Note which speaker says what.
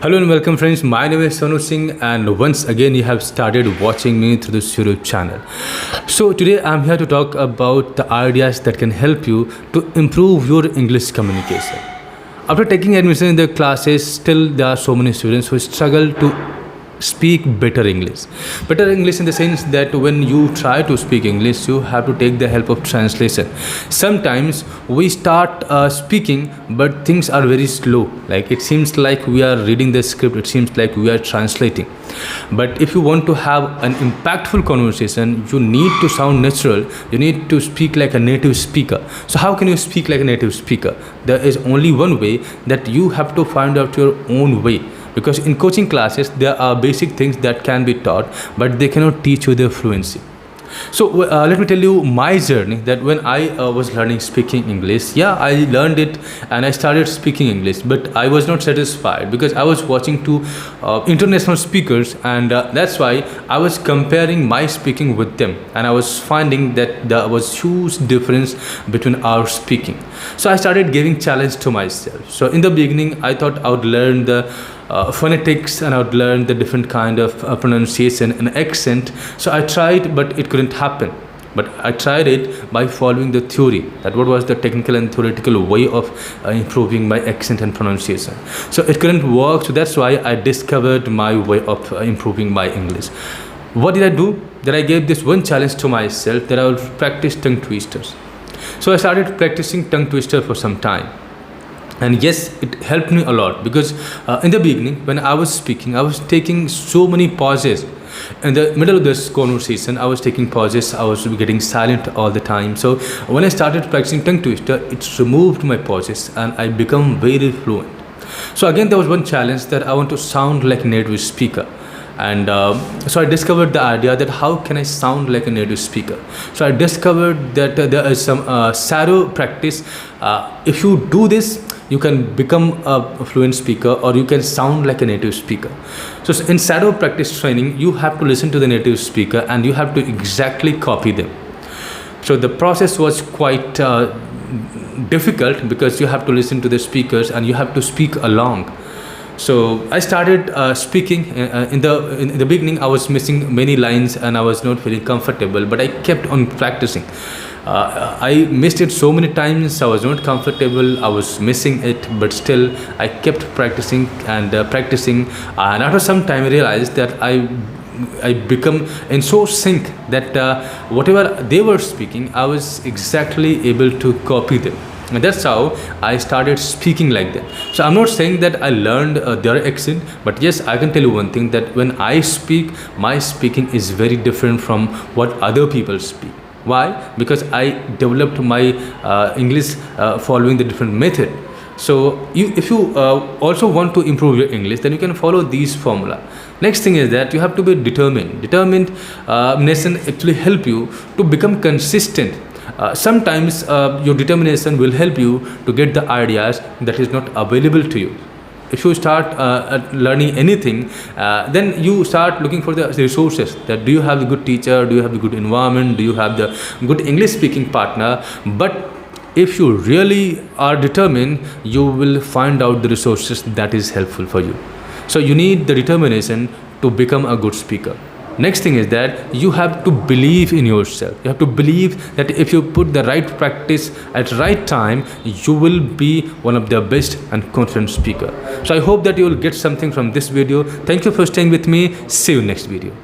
Speaker 1: Hello and welcome friends, my name is Sonu Singh and once again you have started watching me through this YouTube channel. So today I'm here to talk about the ideas that can help you to improve your English communication. After taking admission in the classes, still there are so many students who struggle to speak better English. Better English in the sense that when you try to speak English, you have to take the help of translation. Sometimes we start speaking, but things are very slow. Like it seems like we are reading the script, it seems like we are translating. But if you want to have an impactful conversation, you need to sound natural. You need to speak like a native speaker. So how can you speak like a native speaker? There is only one way, that you have to find out your own way. Because in coaching classes, there are basic things that can be taught, but they cannot teach you their fluency. So let me tell you my journey, that when I was learning speaking English, I learned it and I started speaking English, but I was not satisfied because I was watching two international speakers, and that's why I was comparing my speaking with them, and I was finding that there was huge difference between our speaking. So I started giving challenge to myself. So in the beginning, I thought I would learn the phonetics and I would learn the different kind of pronunciation and accent. So I tried, but it couldn't happen. But I tried it by following the theory, that what was the technical and theoretical way of improving my accent and pronunciation. So it couldn't work, so that's why I discovered my way of improving my English. What did I do? That I gave this one challenge to myself, that I will practice tongue twisters. So I started practicing tongue twister for some time. And yes, it helped me a lot because in the beginning, when I was speaking, I was taking so many pauses. In the middle of this conversation, I was taking pauses, I was getting silent all the time. So when I started practicing tongue twister, it removed my pauses and I become very fluent. So again, there was one challenge, that I want to sound like a native speaker. And so I discovered the idea that how can I sound like a native speaker. So I discovered that there is some shadow practice. If you do this, you can become a fluent speaker, or you can sound like a native speaker. So in shadow practice training, you have to listen to the native speaker and you have to exactly copy them. So the process was quite difficult because you have to listen to the speakers and you have to speak along. So I started speaking. In the beginning, I was missing many lines and I was not feeling comfortable, but I kept on practicing. I missed it so many times, I was not comfortable, I was missing it, but still I kept practicing and practicing, and after some time I realized that I become in so sync that whatever they were speaking, I was exactly able to copy them. And that's how I started speaking like that. So I'm not saying that I learned their accent, but yes, I can tell you one thing, that when I speak, my speaking is very different from what other people speak. Why? Because I developed my English following the different method. So if you also want to improve your English, then you can follow these formula. Next thing is that you have to be determined. Determination actually help you to become consistent. Sometimes your determination will help you to get the ideas that is not available to you. If you start learning anything, then you start looking for the resources, that do you have a good teacher, do you have a good environment, do you have the good English speaking partner. But if you really are determined, you will find out the resources that is helpful for you. So you need the determination to become a good speaker. Next thing is that you have to believe in yourself. You have to believe that if you put the right practice at right time, you will be one of the best and confident speaker. So I hope that you will get something from this video. Thank you for staying with me. See you next video.